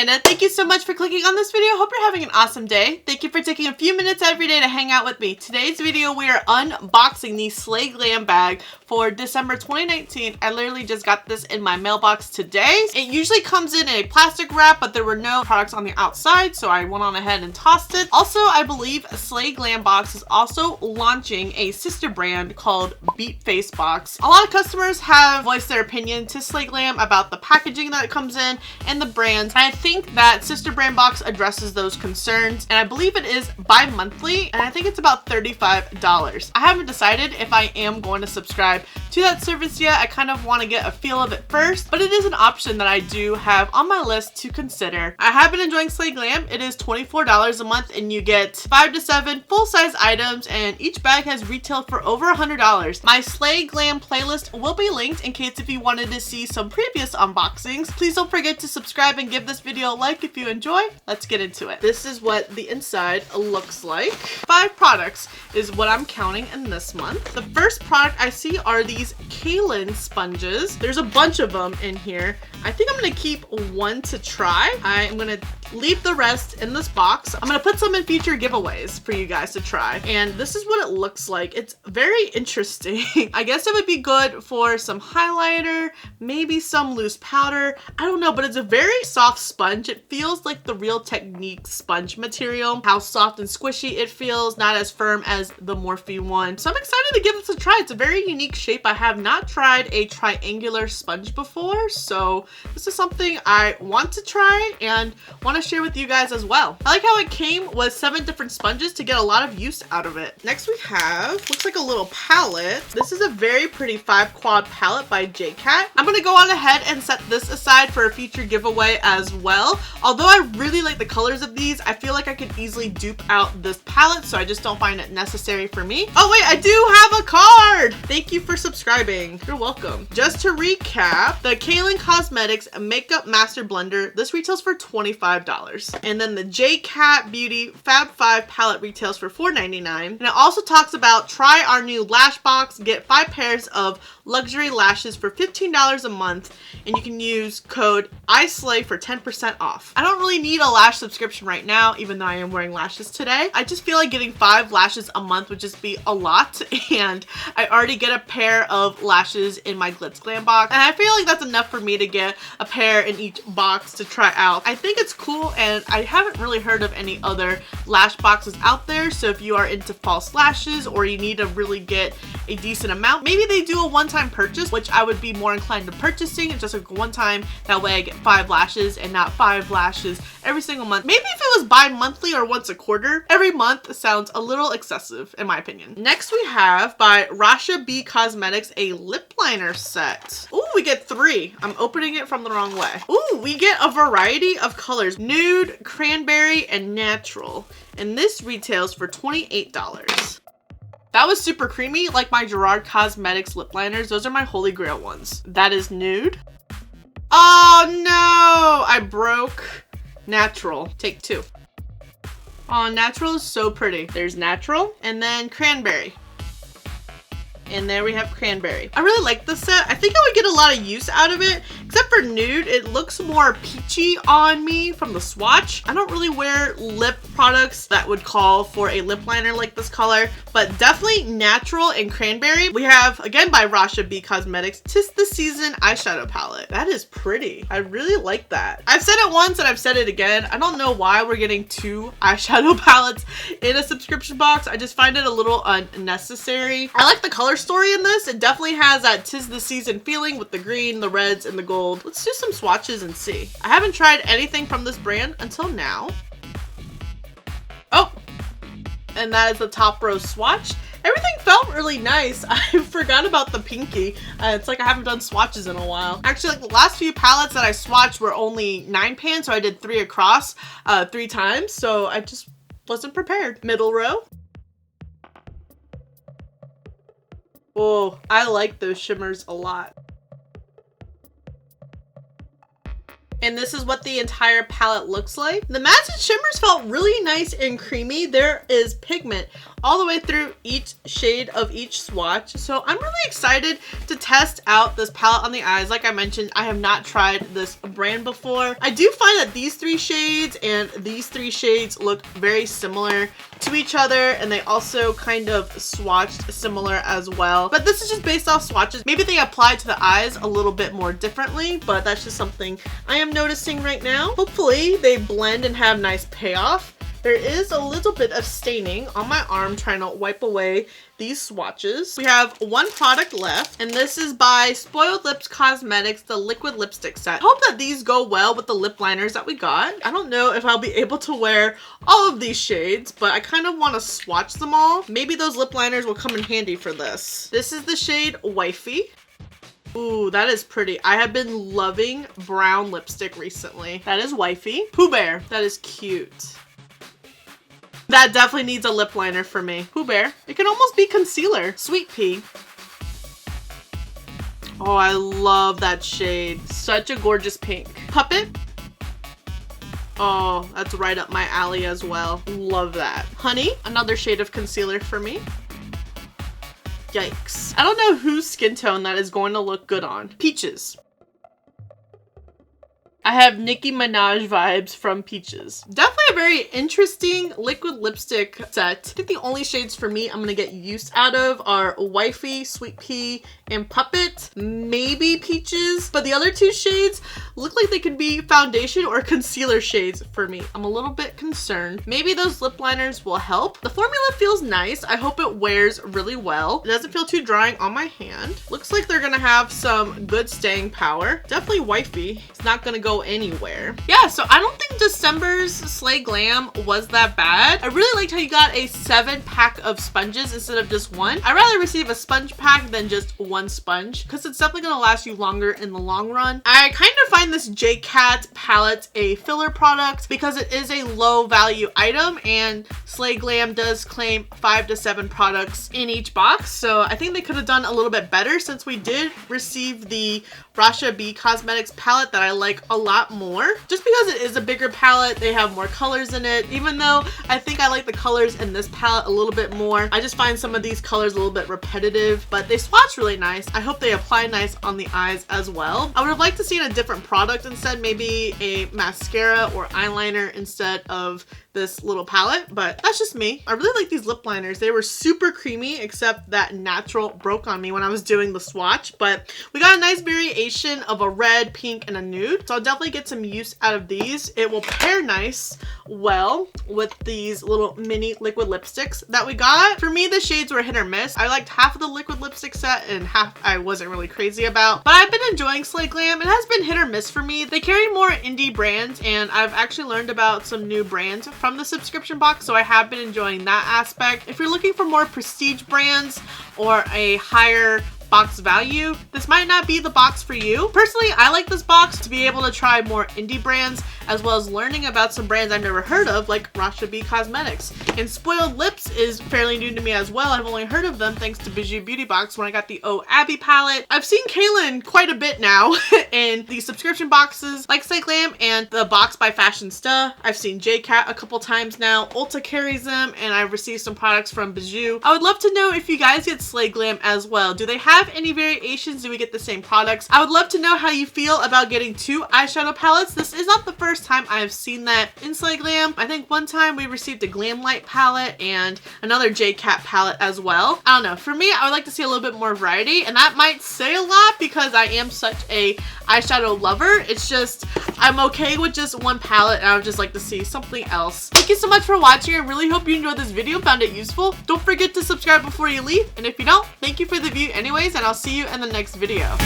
Amanda. Thank you so much for clicking on this video. Hope you're having an awesome day. Thank you for taking a few minutes every day to hang out with me. Today's video, we are unboxing the Slay Glam bag for December 2019. I literally just got this in my mailbox today. It usually comes in a plastic wrap, but there were no products on the outside, so I went on ahead and tossed it. Also, I believe Slay Glam Box is also launching a sister brand called Beat Face Box. A lot of customers have voiced their opinion to Slay Glam about the packaging that it comes in and the brands. And I think that sister brand box addresses those concerns, and I believe it is bi-monthly, and I think it's about $35. I haven't decided if I am going to subscribe to that service yet. I kind of want to get a feel of it first, but it is an option that I do have on my list to consider. I have been enjoying Slay Glam. It is $24 a month, and you get 5 to 7 full-size items, and each bag has retailed for over $100. My Slay Glam playlist will be linked in case if you wanted to see some previous unboxings. Please don't forget to subscribe and give this video a like if you enjoy. Let's get into it. This is what the inside looks like. 5 products is what I'm counting in this month. The first product I see are these kaolin sponges. There's a bunch of them in here. I think I'm gonna keep one to try. I am gonna leave the rest in this box. I'm gonna put some in future giveaways for you guys to try. And this is what it looks like. It's very interesting. I guess it would be good for some highlighter, maybe some loose powder. I don't know, but it's a very soft sponge. It feels like the Real Technique sponge material. How soft and squishy it feels, not as firm as the Morphe one. So I'm excited to give this a try. It's a very unique shape. I have not tried a triangular sponge before, so this is something I want to try and want to share with you guys as well. I like how it came with 7 different sponges to get a lot of use out of it. Next we have, looks like a little palette. This is a very pretty 5 quad palette by JCat. I'm gonna go on ahead and set this aside for a future giveaway as well. Although I really like the colors of these, I feel like I could easily dupe out this palette, so I just don't find it necessary for me. Oh wait, I do have a card! Thank you for subscribing. You're welcome. Just to recap, the Kaolin Cosmetics Makeup Master Blender, this retails for $25. And then the JCat Beauty Fab 5 palette retails for $4.99. And it also talks about try our new lash box, get 5 pairs of luxury lashes for $15 a month, and you can use code ISLAY for 10% off. I don't really need a lash subscription right now, even though I am wearing lashes today. I just feel like getting 5 lashes a month would just be a lot, and I already get a pair of lashes in my Glitz Glam box, and I feel like that's enough for me to get a pair in each box to try out. I think it's cool, and I haven't really heard of any other lash boxes out there, so if you are into false lashes or you need to really get a decent amount, maybe they do a one-time purchase, which I would be more inclined to purchasing. It's just like one time, that way I get 5 lashes and not 5 lashes every single month. Maybe if it was bi-monthly or once a quarter, every month sounds a little excessive in my opinion. Next we have by Rasha B Cosmetics a lip liner set. Ooh, we get 3. I'm opening it from the wrong way. Ooh, we get a variety of colors: nude, cranberry, and natural. And this retails for $28. That was super creamy, like my Gerard Cosmetics lip liners. Those are my holy grail ones. That is nude. Oh no, I broke natural. Take 2. Oh, natural is so pretty. There's natural and then cranberry. And there we have cranberry. I really like this set. I think I would get a lot of use out of it. Except for nude, it looks more peachy on me from the swatch. I don't really wear lip products that would call for a lip liner like this color, but definitely natural and cranberry. We have, again by Rasha B Cosmetics, 'Tis the Season eyeshadow palette. That is pretty. I really like that. I've said it once and I've said it again. I don't know why we're getting 2 eyeshadow palettes in a subscription box. I just find it a little unnecessary. I like the color story in this. It definitely has that 'tis the season feeling with the green, the reds, and the gold. Let's do some swatches and see. I haven't tried anything from this brand until now. Oh, and that is the top row swatch. Everything felt really nice. I forgot about the pinky. It's like I haven't done swatches in a while. Actually, like the last few palettes that I swatched were only 9 pans, so I did 3 across 3 times, so I just wasn't prepared. Middle row. Oh, I like those shimmers a lot. And this is what the entire palette looks like. The mattes and shimmers felt really nice and creamy. There is pigment all the way through each shade of each swatch. So I'm really excited to test out this palette on the eyes. Like I mentioned, I have not tried this brand before. I do find that these 3 shades and these 3 shades look very similar to each other, and they also kind of swatched similar as well. But this is just based off swatches. Maybe they apply to the eyes a little bit more differently, but that's just something I am noticing right now. Hopefully they blend and have nice payoff. There is a little bit of staining on my arm trying to wipe away these swatches. We have 1 product left, and this is by Spoiled Lips Cosmetics, the liquid lipstick set. I hope that these go well with the lip liners that we got. I don't know if I'll be able to wear all of these shades, but I kind of want to swatch them all. Maybe those lip liners will come in handy for this. This is the shade Wifey. Ooh, that is pretty. I have been loving brown lipstick recently. That is Wifey. Pooh Bear. That is cute. That definitely needs a lip liner for me. Pooh Bear. It can almost be concealer. Sweet Pea. Oh, I love that shade. Such a gorgeous pink. Puppet. Oh, that's right up my alley as well. Love that. Honey. Another shade of concealer for me. Yikes. I don't know whose skin tone that is going to look good on. Peaches. I have Nicki Minaj vibes from Peaches. Definitely a very interesting liquid lipstick set. I think the only shades for me I'm gonna get used out of are Wifey, Sweet Pea, and Puppet. Maybe Peaches, but the other 2 shades look like they could be foundation or concealer shades for me. I'm a little bit concerned. Maybe those lip liners will help. The formula feels nice. I hope it wears really well. It doesn't feel too drying on my hand. Looks like they're gonna have some good staying power. Definitely Wifey. It's not gonna go anywhere. Yeah, so I don't think December's Slay Glam was that bad. I really liked how you got a 7-pack of sponges instead of just 1. I'd rather receive a sponge pack than just 1 sponge because it's definitely gonna last you longer in the long run. I kind of find this J-Cat palette a filler product because it is a low value item, and Slay Glam does claim 5 to 7 products in each box. So I think they could have done a little bit better since we did receive the Rasha B Cosmetics palette that I like a lot more. Just because it is a bigger palette, they have more colors in it. Even though I think I like the colors in this palette a little bit more, I just find some of these colors a little bit repetitive, but they swatch really nice. I hope they apply nice on the eyes as well. I would have liked to see a different product instead, maybe a mascara or eyeliner instead of this little palette, but that's just me. I really like these lip liners. They were super creamy, except that natural broke on me when I was doing the swatch, but we got a nice variation of a red, pink, and a nude, so I'll definitely get some use out of these. It will pair nice well with these little mini liquid lipsticks that we got. For me, the shades were hit or miss. I liked half of the liquid lipstick set and half I wasn't really crazy about, but I've been enjoying Slay Glam. It has been hit or miss for me. They carry more indie brands, and I've actually learned about some new brands from the subscription box, so I have been enjoying that aspect. If you're looking for more prestige brands or a higher box value, this might not be the box for you. Personally, I like this box to be able to try more indie brands as well as learning about some brands I've never heard of, like Rasha B Cosmetics. And Spoiled Lips is fairly new to me as well. I've only heard of them thanks to Bijou Beauty Box when I got the Oh Abby palette. I've seen Kaylin quite a bit now in the subscription boxes like Slay Glam and the box by Fashionista. I've seen J-Cat a couple times now. Ulta carries them, and I've received some products from Bijou. I would love to know if you guys get Slay Glam as well. Do they have any variations? Do we get the same products? I would love to know how you feel about getting 2 eyeshadow palettes. This is not the first time I have seen that in Slay Glam. I think one time we received a Glam Light palette and another J-Cat palette as well. I don't know. For me, I would like to see a little bit more variety, and that might say a lot because I am such a eyeshadow lover. It's just I'm okay with just one palette, and I would just like to see something else. Thank you so much for watching. I really hope you enjoyed this video, found it useful. Don't forget to subscribe before you leave, and if you don't, thank you for the view anyways, and I'll see you in the next video.